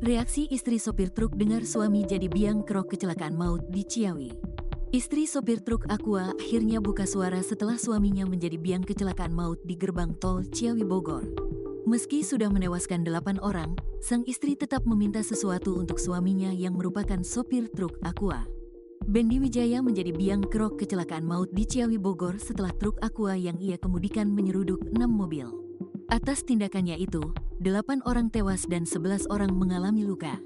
Reaksi istri sopir truk dengar suami jadi biang kerok kecelakaan maut di Ciawi. Istri sopir truk Aqua akhirnya buka suara setelah suaminya menjadi biang kecelakaan maut di gerbang tol Ciawi Bogor. Meski sudah menewaskan 8 orang, sang istri tetap meminta sesuatu untuk suaminya yang merupakan sopir truk Aqua. Bendy Wijaya menjadi biang kerok kecelakaan maut di Ciawi Bogor setelah truk Aqua yang ia kemudikan menyeruduk 6 mobil. Atas tindakannya itu, 8 orang tewas dan 11 orang mengalami luka.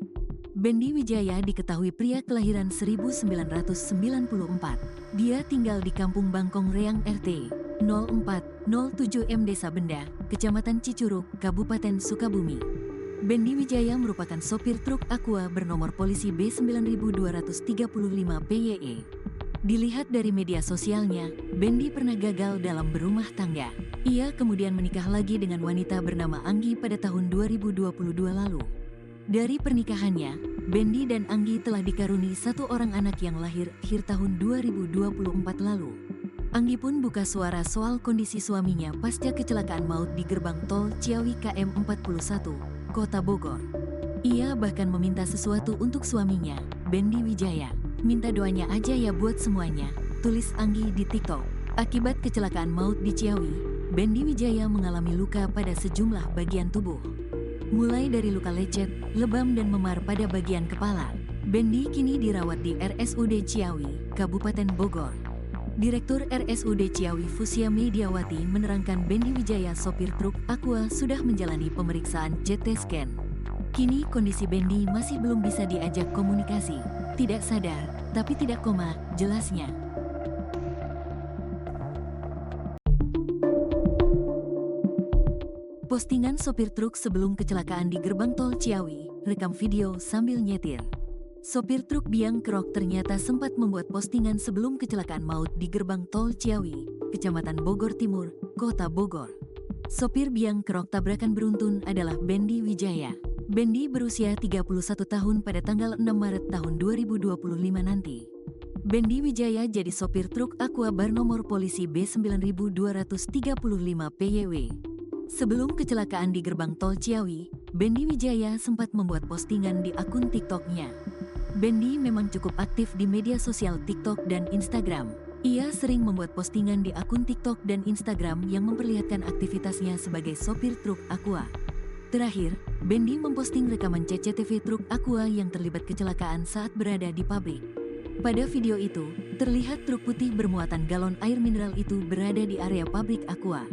Bendy Wijaya diketahui pria kelahiran 1994. Dia tinggal di Kampung Bangkong Reang RT 0407M Desa Benda, Kecamatan Cicurug, Kabupaten Sukabumi. Bendy Wijaya merupakan sopir truk Aqua bernomor polisi B9235 PYE. Dilihat dari media sosialnya, Bendy pernah gagal dalam berumah tangga. Ia kemudian menikah lagi dengan wanita bernama Anggi pada tahun 2022 lalu. Dari pernikahannya, Bendy dan Anggi telah dikaruni 1 orang anak yang lahir akhir tahun 2024 lalu. Anggi pun buka suara soal kondisi suaminya pasca kecelakaan maut di gerbang tol Ciawi KM 41, Kota Bogor. Ia bahkan meminta sesuatu untuk suaminya, Bendy Wijaya. "Minta doanya aja ya buat semuanya," tulis Anggi di TikTok. Akibat kecelakaan maut di Ciawi, Bendy Wijaya mengalami luka pada sejumlah bagian tubuh. Mulai dari luka lecet, lebam dan memar pada bagian kepala. Bendy kini dirawat di RSUD Ciawi, Kabupaten Bogor. Direktur RSUD Ciawi Fusia Mediawati menerangkan Bendy Wijaya sopir truk Aqua sudah menjalani pemeriksaan CT scan. Kini kondisi Bendy masih belum bisa diajak komunikasi. Tidak sadar, tapi tidak koma, jelasnya. Postingan sopir truk sebelum kecelakaan di gerbang tol Ciawi, rekam video sambil nyetir. Sopir truk biang kerok ternyata sempat membuat postingan sebelum kecelakaan maut di gerbang tol Ciawi, Kecamatan Bogor Timur, Kota Bogor. Sopir biang kerok tabrakan beruntun adalah Bendy Wijaya. Bendy berusia 31 tahun pada tanggal 6 Maret tahun 2025 nanti. Bendy Wijaya jadi sopir truk Aqua bernomor polisi B9235 PYW. Sebelum kecelakaan di gerbang tol Ciawi, Bendy Wijaya sempat membuat postingan di akun TikTok-nya. Bendy memang cukup aktif di media sosial TikTok dan Instagram. Ia sering membuat postingan di akun TikTok dan Instagram yang memperlihatkan aktivitasnya sebagai sopir truk Aqua. Terakhir, Bendy memposting rekaman CCTV truk Aqua yang terlibat kecelakaan saat berada di pabrik. Pada video itu, terlihat truk putih bermuatan galon air mineral itu berada di area pabrik Aqua.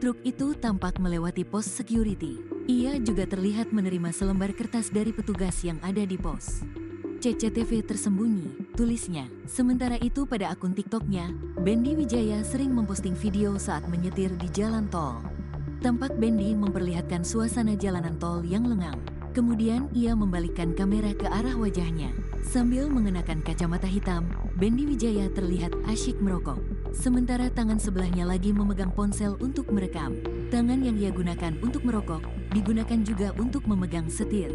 Truk itu tampak melewati pos security. Ia juga terlihat menerima selembar kertas dari petugas yang ada di pos. CCTV tersembunyi, tulisnya. Sementara itu pada akun TikTok-nya, Bendy Wijaya sering memposting video saat menyetir di jalan tol. Tampak Bendy memperlihatkan suasana jalanan tol yang lengang. Kemudian ia membalikkan kamera ke arah wajahnya. Sambil mengenakan kacamata hitam, Bendy Wijaya terlihat asyik merokok. Sementara tangan sebelahnya lagi memegang ponsel untuk merekam. Tangan yang ia gunakan untuk merokok, digunakan juga untuk memegang setir.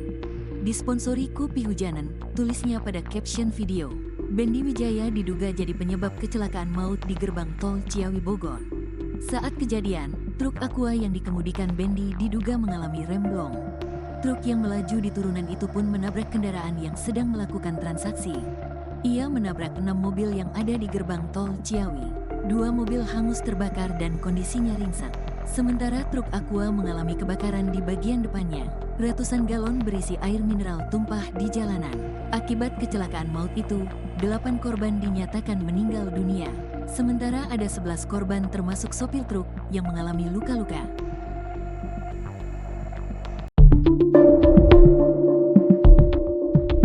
Disponsori kopi hujanan, tulisnya pada caption video. Bendy Wijaya diduga jadi penyebab kecelakaan maut di gerbang tol Ciawi Bogor. Saat kejadian, truk Aqua yang dikemudikan Bendy diduga mengalami remblong. Truk yang melaju di turunan itu pun menabrak kendaraan yang sedang melakukan transaksi. Ia menabrak 6 mobil yang ada di gerbang tol Ciawi. 2 mobil hangus terbakar dan kondisinya ringsek. Sementara truk Aqua mengalami kebakaran di bagian depannya. Ratusan galon berisi air mineral tumpah di jalanan. Akibat kecelakaan maut itu, 8 korban dinyatakan meninggal dunia. Sementara ada 11 korban termasuk sopir truk yang mengalami luka-luka.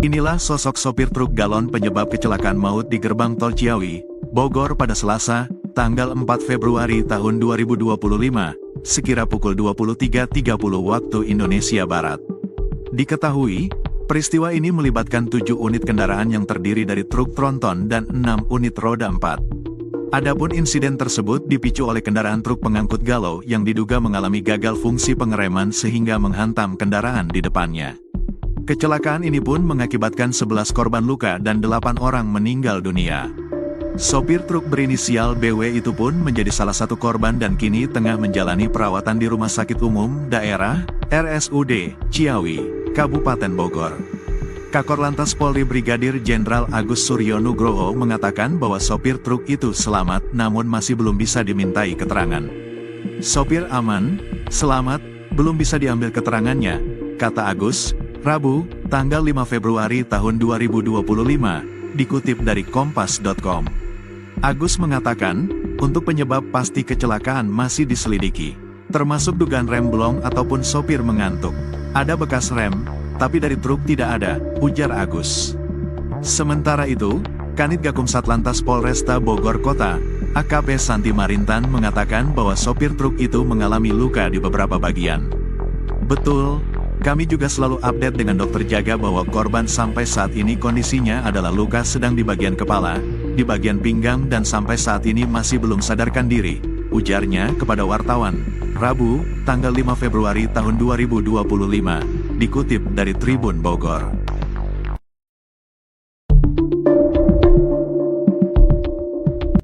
Inilah sosok sopir truk galon penyebab kecelakaan maut di gerbang tol Ciawi, Bogor pada Selasa, tanggal 4 Februari tahun 2025, sekira pukul 23.30 waktu Indonesia Barat. Diketahui, peristiwa ini melibatkan 7 unit kendaraan yang terdiri dari truk tronton dan 6 unit roda 4. Adapun insiden tersebut dipicu oleh kendaraan truk pengangkut galau yang diduga mengalami gagal fungsi pengereman sehingga menghantam kendaraan di depannya. Kecelakaan ini pun mengakibatkan 11 korban luka dan 8 orang meninggal dunia. Sopir truk berinisial BW itu pun menjadi salah satu korban dan kini tengah menjalani perawatan di Rumah Sakit Umum Daerah RSUD Ciawi, Kabupaten Bogor. Kakor Lantas Polri Brigadir Jenderal Agus Suryo Nugroho mengatakan bahwa sopir truk itu selamat namun masih belum bisa dimintai keterangan. Sopir aman, selamat, belum bisa diambil keterangannya, kata Agus, Rabu, tanggal 5 Februari tahun 2025, dikutip dari kompas.com. Agus mengatakan, untuk penyebab pasti kecelakaan masih diselidiki, termasuk dugaan rem blong ataupun sopir mengantuk. Ada bekas rem, tapi dari truk tidak ada, ujar Agus. Sementara itu, Kanit Gakum Satlantas Polresta Bogor Kota, AKP Santi Marintan mengatakan bahwa sopir truk itu mengalami luka di beberapa bagian. Betul, kami juga selalu update dengan dokter jaga bahwa korban sampai saat ini kondisinya adalah luka sedang di bagian kepala, di bagian pinggang dan sampai saat ini masih belum sadarkan diri, ujarnya kepada wartawan, Rabu, tanggal 5 Februari tahun 2025, dikutip dari Tribun Bogor.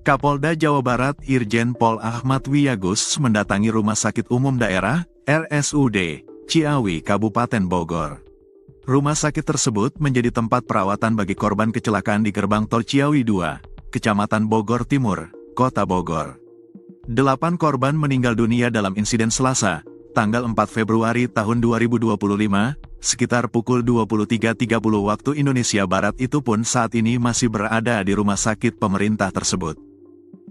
Kapolda Jawa Barat Irjen Pol Ahmad Wiyagus mendatangi Rumah Sakit Umum Daerah, RSUD, Ciawi, Kabupaten Bogor. Rumah sakit tersebut menjadi tempat perawatan bagi korban kecelakaan di Gerbang Tol Ciawi 2, Kecamatan Bogor Timur, Kota Bogor. 8 korban meninggal dunia dalam insiden Selasa, tanggal 4 Februari tahun 2025, sekitar pukul 23.30 waktu Indonesia Barat itu pun saat ini masih berada di rumah sakit pemerintah tersebut.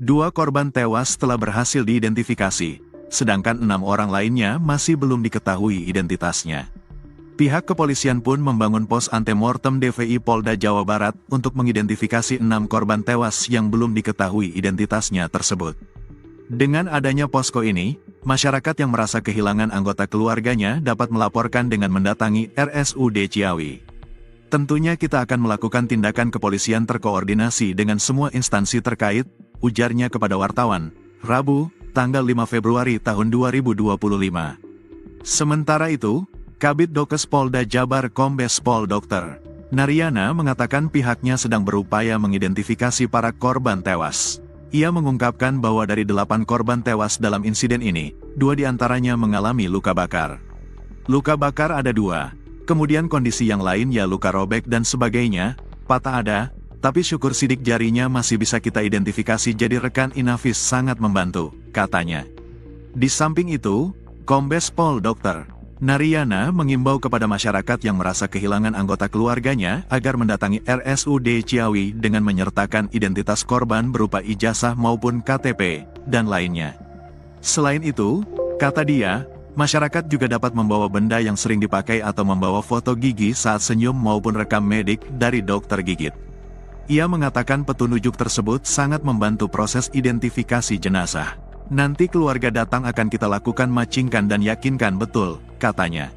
2 korban tewas telah berhasil diidentifikasi, sedangkan 6 orang lainnya masih belum diketahui identitasnya. Pihak kepolisian pun membangun pos antemortem DVI Polda Jawa Barat untuk mengidentifikasi 6 korban tewas yang belum diketahui identitasnya tersebut. Dengan adanya posko ini, masyarakat yang merasa kehilangan anggota keluarganya dapat melaporkan dengan mendatangi RSUD Ciawi. Tentunya kita akan melakukan tindakan kepolisian terkoordinasi dengan semua instansi terkait, ujarnya kepada wartawan, Rabu, tanggal 5 Februari tahun 2025. Sementara itu, Kabid Dokes Polda Jabar Kombes Pol Dr. Naryana mengatakan pihaknya sedang berupaya mengidentifikasi para korban tewas. Ia mengungkapkan bahwa dari 8 korban tewas dalam insiden ini, 2 diantaranya mengalami luka bakar. Luka bakar ada 2, kemudian kondisi yang lain ya luka robek dan sebagainya, patah ada, tapi syukur sidik jarinya masih bisa kita identifikasi jadi rekan Inavis sangat membantu, katanya. Di samping itu, Kombes Pol Dr. Naryana mengimbau kepada masyarakat yang merasa kehilangan anggota keluarganya agar mendatangi RSUD Ciawi dengan menyertakan identitas korban berupa ijazah maupun KTP, dan lainnya. Selain itu, kata dia, masyarakat juga dapat membawa benda yang sering dipakai atau membawa foto gigi saat senyum maupun rekam medik dari dokter gigit. Ia mengatakan petunjuk tersebut sangat membantu proses identifikasi jenazah. Nanti keluarga datang akan kita lakukan matchingkan dan yakinkan betul, katanya.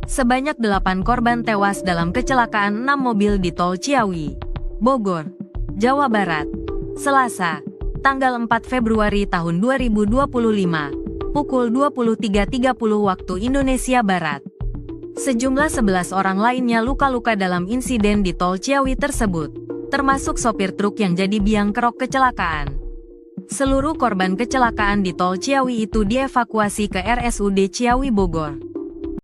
Sebanyak 8 korban tewas dalam kecelakaan 6 mobil di Tol Ciawi, Bogor, Jawa Barat, Selasa, tanggal 4 Februari tahun 2025, pukul 23.30 waktu Indonesia Barat. Sejumlah 11 orang lainnya luka-luka dalam insiden di Tol Ciawi tersebut, termasuk sopir truk yang jadi biang kerok kecelakaan. Seluruh korban kecelakaan di Tol Ciawi itu dievakuasi ke RSUD Ciawi Bogor.